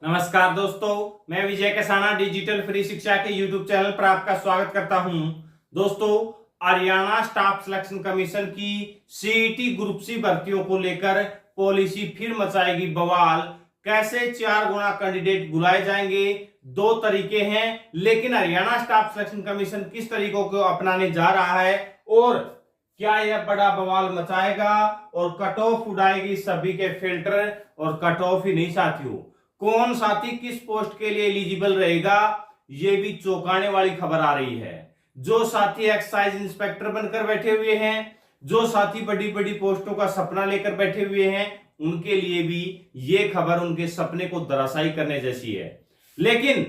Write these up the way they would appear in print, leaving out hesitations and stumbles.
नमस्कार दोस्तों, मैं विजय कसाना डिजिटल फ्री शिक्षा के यूट्यूब चैनल पर आपका स्वागत करता हूं। दोस्तों, हरियाणा स्टाफ सिलेक्शन कमीशन की सीईटी ग्रुप सी भर्तियों को लेकर पॉलिसी फिर मचाएगी बवाल। कैसे 4 गुना कैंडिडेट बुलाए जाएंगे? 2 तरीके हैं, लेकिन हरियाणा स्टाफ सिलेक्शन कमीशन किस तरीकों को अपनाने जा रहा है और क्या यह बड़ा बवाल मचाएगा और कट ऑफ उड़ाएगी सभी के फिल्टर। और कट ऑफ ही नहीं साथियों, कौन साथी किस पोस्ट के लिए एलिजिबल रहेगा, यह भी चौंकाने वाली खबर आ रही है। जो साथी एक्साइज इंस्पेक्टर बनकर बैठे हुए हैं, जो साथी बड़ी बड़ी पोस्टों का सपना लेकर बैठे हुए हैं, उनके लिए भी यह खबर उनके सपने को धराशायी करने जैसी है। लेकिन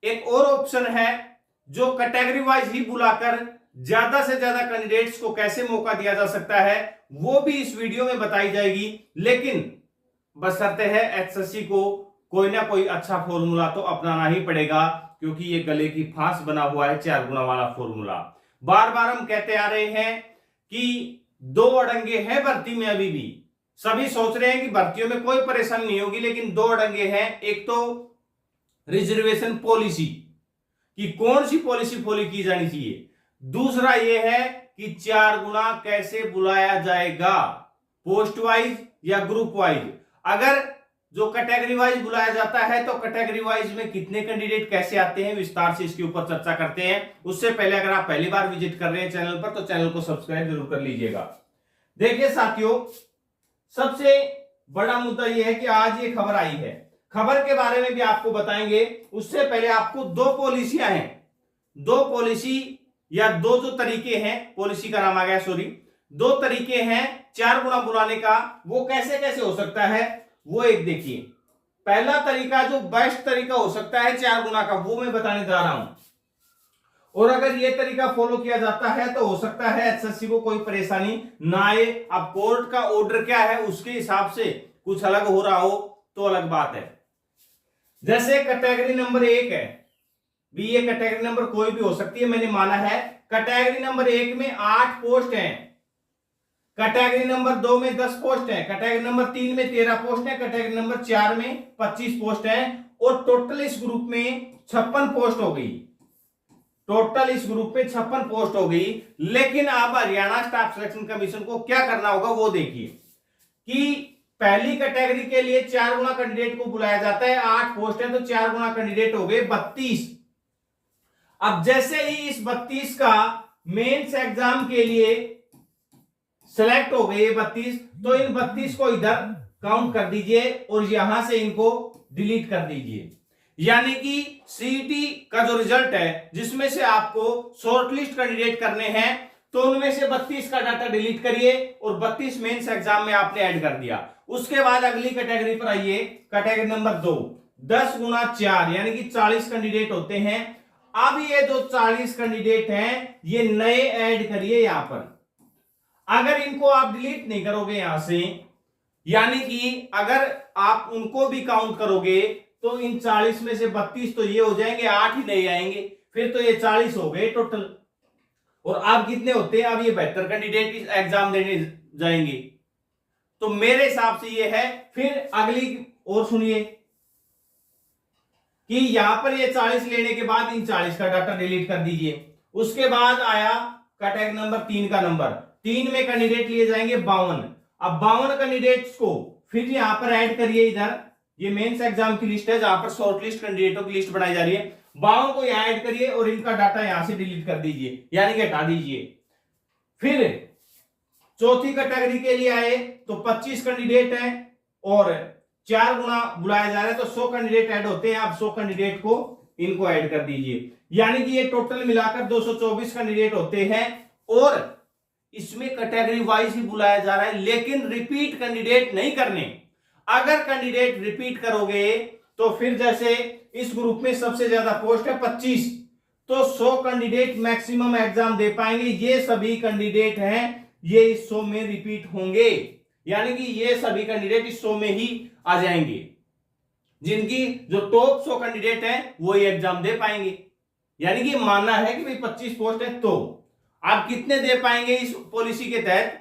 एक और ऑप्शन है, जो कैटेगरी वाइज ही बुलाकर ज्यादा से ज्यादा कैंडिडेट्स को कैसे मौका दिया जा सकता है, वो भी इस वीडियो में बताई जाएगी। लेकिन बशर्ते है एचएससी को कोई ना कोई अच्छा फॉर्मूला तो अपनाना ही पड़ेगा, क्योंकि ये गले की फांस बना हुआ है 4 गुना वाला फॉर्मूला। बार बार हम कहते आ रहे हैं कि 2 अड़ंगे हैं भर्ती में। अभी भी सभी सोच रहे हैं कि भर्तियों में कोई परेशानी नहीं होगी, लेकिन 2 अड़ंगे हैं। एक तो रिजर्वेशन पॉलिसी कि कौन सी पॉलिसी फॉलो की जानी चाहिए, दूसरा यह है कि 4 गुना कैसे बुलाया जाएगा, पोस्ट वाइज या ग्रुप वाइज। अगर जो कैटेगरी वाइज बुलाया जाता है तो कैटेगरी वाइज में कितने कैंडिडेट कैसे आते हैं, विस्तार से इसके ऊपर चर्चा करते हैं। उससे पहले अगर आप पहली बार विजिट कर रहे हैं चैनल पर, तो चैनल को सब्सक्राइब जरूर कर लीजिएगा। देखिए साथियों, सबसे बड़ा मुद्दा यह है कि आज ये खबर आई है। खबर के बारे में भी आपको बताएंगे। उससे पहले आपको 2 पॉलिसियां हैं, 2 पॉलिसी या 2 जो तरीके हैं, पॉलिसी का नाम आ गया सॉरी, 2 तरीके हैं 4 गुना बुलाने का। वो कैसे कैसे हो सकता है वो एक देखिए। पहला तरीका जो बेस्ट तरीका हो सकता है 4 गुना का, वो मैं बताने जा रहा हूं। और अगर ये तरीका फॉलो किया जाता है तो हो सकता है एचएससी को कोई परेशानी ना आए। अब कोर्ट का ऑर्डर क्या है उसके हिसाब से कुछ अलग हो रहा हो तो अलग बात है। जैसे कैटेगरी नंबर 1 है, भी ये कैटेगरी नंबर कोई भी हो सकती है, मैंने माना है। कैटेगरी नंबर 1 में 8 पोस्ट हैं, कैटेगरी नंबर 2 में 10 पोस्ट है, कैटेगरी नंबर 3 में 13 पोस्ट है, कैटेगरी नंबर 4 में 25 पोस्ट है, और टोटल इस ग्रुप में 56 पोस्ट हो गई। टोटल इस ग्रुप में 56 पोस्ट हो गई। लेकिन अब हरियाणा स्टाफ सिलेक्शन कमीशन को क्या करना होगा वो देखिए कि पहली कैटेगरी के लिए 4 गुना कैंडिडेट को बुलाया जाता है। 8 पोस्ट है तो 4 गुना कैंडिडेट हो गए 32। अब जैसे ही इस 32 का मेंस एग्जाम के लिए सिलेक्ट हो गए 32, तो इन 32 को इधर काउंट कर दीजिए और यहां से इनको डिलीट कर दीजिए। यानी कि सीईटी का जो रिजल्ट है, जिसमें से आपको शॉर्टलिस्ट कैंडिडेट करने हैं, तो उनमें से 32 का डाटा डिलीट करिए और 32 मेंस एग्जाम में आपने ऐड कर दिया। उसके बाद अगली कैटेगरी पर आइए, कैटेगरी नंबर 2, 10 गुना 4 यानी कि 40 कैंडिडेट होते हैं। अब ये जो 40 कैंडिडेट हैं ये नए ऐड करिए यहां पर। अगर इनको आप डिलीट नहीं करोगे यहां से, यानी कि अगर आप उनको भी काउंट करोगे, तो इन 40 में से 32 तो ये हो जाएंगे, 8 ही नहीं आएंगे, फिर तो ये 40 हो गए टोटल। और आप कितने होते हैं, अब ये 72 कैंडिडेट इस एग्जाम देने जाएंगे। तो मेरे हिसाब से ये है। फिर अगली और सुनिए कि यहां पर ये 40 लेने के बाद इन 40 का डाटा डिलीट कर दीजिए। उसके बाद आया कैटेगरी नंबर 3 का नंबर। 3 में कैंडिडेट लिए जाएंगे 52। अब 52 कैंडिडेट्स को फिर यहां पर ऐड करिए। इधर ये मेंस एग्जाम की लिस्ट है जहां पर शॉर्टलिस्ट कैंडिडेटों की लिस्ट बनाई जा रही है। 52 को यहां ऐड करिए और इनका डाटा यहां से डिलीट कर दीजिए, यानी कि हटा दीजिए। फिर चौथी कैटेगरी के लिए आए तो 25 कैंडिडेट हैं और 4 गुना बुलाया जा रहा है, तो 100 कैंडिडेट ऐड होते हैं। अब 100 कैंडिडेट को इनको ऐड कर दीजिए, यानी कि ये टोटल मिलाकर 224 कैंडिडेट होते हैं। और इसमें कैटेगरी वाइज ही बुलाया जा रहा है, लेकिन रिपीट कैंडिडेट नहीं करने। अगर कैंडिडेट रिपीट करोगे तो फिर जैसे इस ग्रुप में सबसे ज्यादा पोस्ट है 25, तो 100 कैंडिडेट मैक्सिमम एग्जाम दे पाएंगे। ये सभी कैंडिडेट हैं, ये इस 100 में रिपीट होंगे, यानी कि ये सभी कैंडिडेट इस 100 में ही आ जाएंगे। जिनकी जो टॉप 100 कैंडिडेट हैं वो ये एग्जाम दे पाएंगे। यानी कि मानना है कि भाई 25 पोस्ट है, तो आप कितने दे पाएंगे इस पॉलिसी के तहत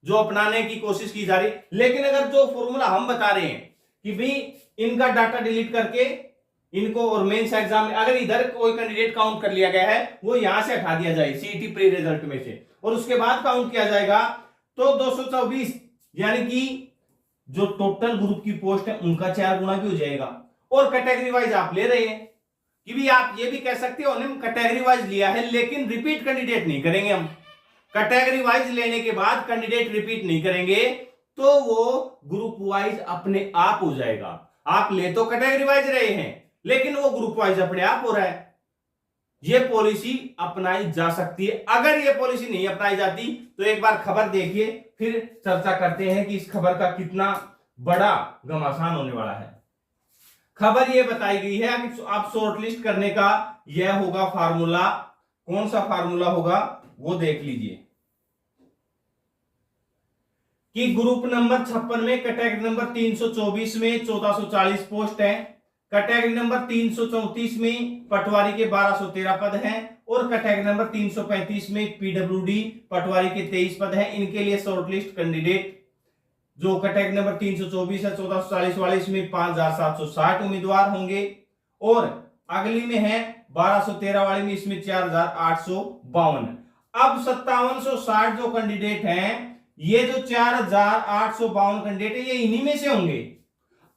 जो अपनाने की कोशिश की जा रही। लेकिन अगर जो फॉर्मूला हम बता रहे हैं कि भी इनका डाटा डिलीट करके इनको, और मेंस एग्जाम में अगर इधर कोई कैंडिडेट काउंट कर लिया गया है वो यहां से हटा दिया जाए सीईटी प्री रिजल्ट में से, और उसके बाद काउंट किया जाएगा तो 224, यानी कि जो टोटल ग्रुप की पोस्ट है उनका 4 गुना भी हो जाएगा। और कैटेगरी वाइज आप ले रहे हैं कि भी आप ये भी कह सकते हो हमने कैटेगरी वाइज लिया है लेकिन रिपीट कैंडिडेट नहीं करेंगे हम। कैटेगरी वाइज लेने के बाद कैंडिडेट रिपीट नहीं करेंगे तो वो ग्रुप वाइज अपने आप हो जाएगा। आप ले तो कैटेगरी वाइज रहे हैं लेकिन वो ग्रुप वाइज अपने आप हो रहा है। ये पॉलिसी अपनाई जा सकती है। अगर ये पॉलिसी नहीं अपनाई जाती तो एक बार खबर देखिए, फिर चर्चा करते हैं कि इस खबर का कितना बड़ा घमासान होने वाला है। खबर ये बताई गई है कि आप शॉर्टलिस्ट करने का यह होगा फार्मूला। कौन सा फार्मूला होगा वो देख लीजिए कि ग्रुप नंबर 56 में कैटेगरी नंबर 324 में 1440 पोस्ट है, कैटेगरी नंबर 334 में पटवारी के 1213 पद हैं, और कैटेगरी नंबर 335 में पीडब्ल्यूडी पटवारी के 23 पद हैं। इनके लिए शॉर्टलिस्ट कैंडिडेट जो कैटेगरी नंबर 324 है 1440 वाले, इसमें 5760 उम्मीदवार होंगे, और अगली में है 1213 वाले में इसमें 4852। अब 5760 जो कैंडिडेट हैं, ये जो 4852 कैंडिडेट है ये इन्हीं में से होंगे।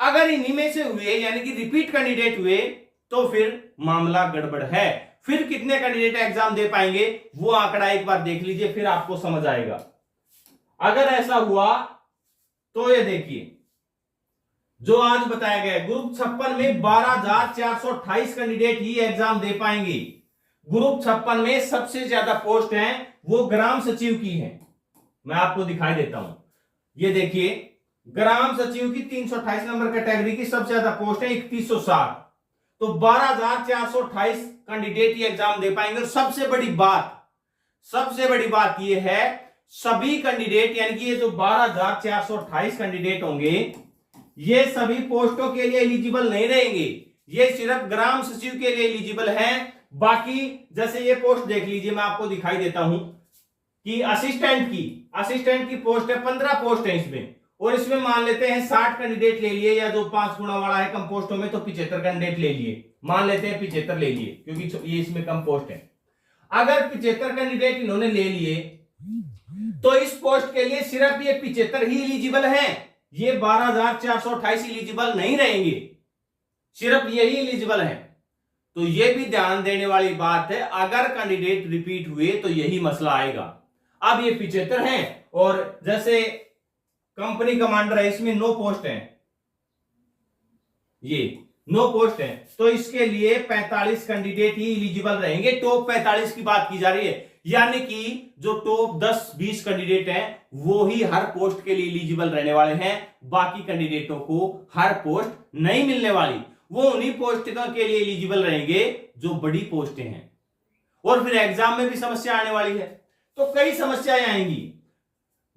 अगर इन्हीं में से हुए यानी कि रिपीट कैंडिडेट हुए तो फिर मामला गड़बड़ है। फिर कितने कैंडिडेट एग्जाम दे पाएंगे वो आंकड़ा एक बार देख लीजिए, फिर आपको समझ आएगा। अगर ऐसा हुआ तो ये देखिए जो आज बताया गया ग्रुप 56 में 12428 कैंडिडेट ही एग्जाम दे पाएंगे। ग्रुप 56 में सबसे ज्यादा पोस्ट हैं वो ग्राम सचिव की है। मैं आपको दिखाई देता हूं, ये देखिए ग्राम सचिव की 328 नंबर कैटेगरी की सबसे ज्यादा पोस्ट है 3160, तो 12428 कैंडिडेट ही एग्जाम दे पाएंगे। और सबसे बड़ी बात यह है सभी कैंडिडेट यानी कि ये जो 12428 कैंडिडेट होंगे ये सभी पोस्टों के लिए एलिजिबल नहीं रहेंगे, ये सिर्फ ग्राम सचिव के लिए एलिजिबल हैं। बाकी जैसे ये पोस्ट देख लीजिए, मैं आपको दिखाई देता हूं कि असिस्टेंट की पोस्ट है 15 पोस्ट है इसमें, और इसमें मान लेते हैं 60 कैंडिडेट ले लिए, या जो 5 गुना वाला है कम पोस्टों में तो 75 कैंडिडेट ले लिए, मान लेते हैं 75 ले लिए क्योंकि ये इसमें कम पोस्ट है। अगर 75 कैंडिडेट इन्होंने ले लिए तो इस पोस्ट के लिए सिर्फ ये 75 ही एलिजिबल हैं, ये 12428 एलिजिबल नहीं रहेंगे, सिर्फ यही एलिजिबल हैं। तो ये भी ध्यान देने वाली बात है, अगर कैंडिडेट रिपीट हुए तो यही मसला आएगा। अब ये 75 हैं और जैसे कंपनी कमांडर है इसमें 9 पोस्ट हैं, ये 9 पोस्ट हैं, तो इसके लिए 45 कैंडिडेट ही एलिजिबल रहेंगे। टॉप 45 की बात की जा रही है, यानी कि जो टॉप 10-20 कैंडिडेट हैं वो ही हर पोस्ट के लिए एलिजिबल रहने वाले हैं, बाकी कैंडिडेटों को हर पोस्ट नहीं मिलने वाली, वो उन्हीं पोस्टों के लिए एलिजिबल रहेंगे जो बड़ी पोस्टें हैं। और फिर एग्जाम में भी समस्या आने वाली है, तो कई समस्याएं आएंगी।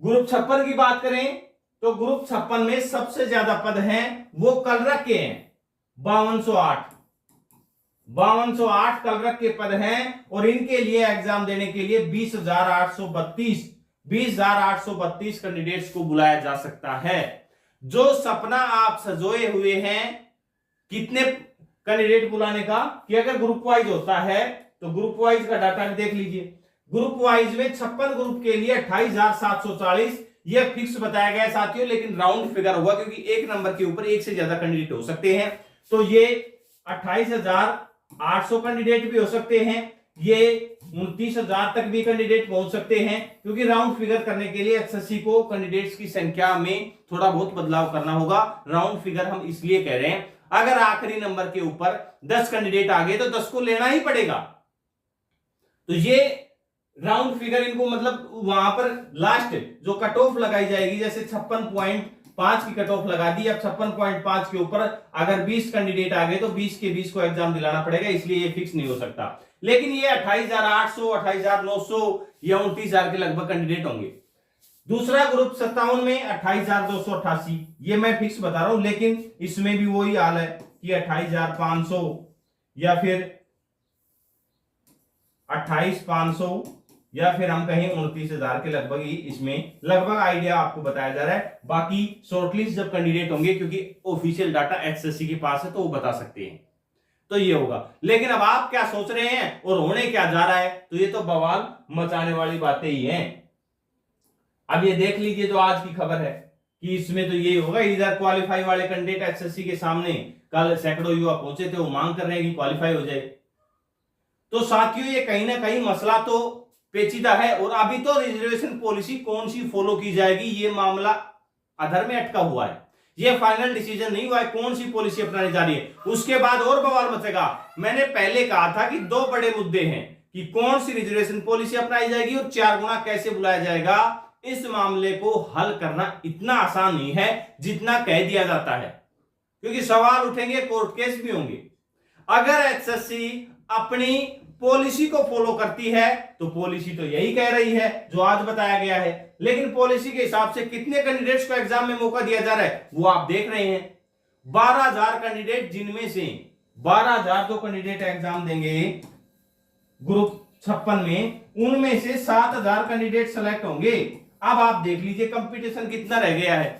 ग्रुप 56 की बात करें तो ग्रुप 56 में सबसे ज्यादा पद हैं वो कलरक के हैं, 5208 कलरक के पद हैं, और इनके लिए एग्जाम देने के लिए 20832 कैंडिडेट्स को बुलाया जा सकता है। जो सपना आप सजोए हुए हैं कितने कैंडिडेट बुलाने का, कि अगर ग्रुप वाइज होता है तो ग्रुप वाइज का डाटा भी देख लीजिए। ग्रुप वाइज में 56 ग्रुप के लिए 28740 यह फिक्स बताया गया है साथियों, लेकिन राउंड फिगर होगा क्योंकि एक नंबर के ऊपर एक से ज्यादा कैंडिडेट हो सकते हैं, तो ये 28800 कैंडिडेट भी हो सकते हैं, ये 29000 तक भी कैंडिडेट पहुंच सकते हैं, क्योंकि राउंड फिगर करने के लिए एसएससी को कैंडिडेट्स की संख्या में थोड़ा बहुत बदलाव करना होगा। राउंड फिगर हम इसलिए कह रहे हैं, अगर आखिरी नंबर के ऊपर 10 कैंडिडेट आ गए तो 10 को लेना ही पड़ेगा। तो ये राउंड फिगर इनको मतलब वहां पर लास्ट जो कट ऑफ लगाई जाएगी, जैसे 56.5 की कट ऑफ लगा दी, अब 56.5 के ऊपर अगर 20 कैंडिडेट आ गए तो 20 के 20 को एग्जाम दिलाना पड़ेगा, इसलिए ये फिक्स नहीं हो सकता। लेकिन ये 28800, 28900 या 29000 के लगभग कैंडिडेट होंगे। दूसरा ग्रुप 57 में 28288, ये मैं फिक्स बता रहा हूं, लेकिन इसमें भी वही हाल है कि 28500 या फिर 28500 या फिर हम कहें 29,000 के लगभग ही इसमें लगभग आइडिया आपको बताया जा रहा है। बाकी शॉर्टलिस्ट जब कैंडिडेट होंगे, क्योंकि ऑफिशियल डाटा एचएससी के पास है तो वो बता सकते हैं, तो ये होगा। लेकिन अब आप क्या सोच रहे हैं और होने क्या जा रहा है, तो ये तो बवाल मचाने वाली बातें ही हैं। अब ये देख लीजिए जो आज की खबर है कि इसमें तो ये होगा, इधर क्वालिफाई वाले कैंडिडेट एचएससी के सामने कल सैकड़ों युवा पहुंचे थे, वो मांग कर रहे हैं कि क्वालिफाई हो जाए। तो साथियों ये कहीं ना कहीं मसला तो पेचीदा है, और अभी तो रिजर्वेशन पॉलिसी कौन सी फॉलो की जाएगी ये मामला अधर में अटका हुआ है। ये फाइनल डिसीजन नहीं हुआ है कौन सी पॉलिसी अपनानी जा रही है, उसके बाद और बवाल मचेगा। मैंने पहले कहा था कि दो बड़े मुद्दे हैं कि कौन सी रिजर्वेशन पॉलिसी अपनाई जाएगी और 4 गुना कैसे बुलाया जाएगा। इस मामले को हल करना इतना आसान नहीं है जितना कह दिया जाता है, क्योंकि सवाल उठेंगे, कोर्ट केस भी होंगे। अगर एचएससी अपनी पॉलिसी को फॉलो करती है तो पॉलिसी तो यही कह रही है जो आज बताया गया है, लेकिन पॉलिसी के हिसाब से कितने कैंडिडेट्स को एग्जाम में मौका दिया जा रहा है वो आप देख रहे हैं। 12,000 कैंडिडेट, जिनमें से 12,000 जो कैंडिडेट एग्जाम देंगे ग्रुप 56 में, उनमें से 7,000 कैंडिडेट सेलेक्ट होंगे। अब आप देख लीजिए कंपटीशन कितना रह गया है।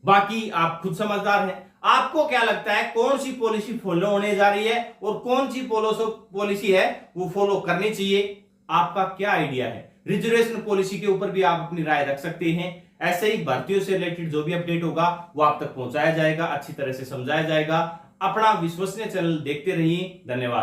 बाकी आप खुद समझदार हैं, आपको क्या लगता है कौन सी पॉलिसी फॉलो होने जा रही है और कौन सी पॉलिसी है वो फॉलो करनी चाहिए? आपका क्या आइडिया है? रिजर्वेशन पॉलिसी के ऊपर भी आप अपनी राय रख सकते हैं। ऐसे ही भर्तियों से रिलेटेड जो भी अपडेट होगा वो आप तक पहुंचाया जाएगा, अच्छी तरह से समझाया जाएगा। अपना विश्वसनीय चैनल देखते रहिए। धन्यवाद।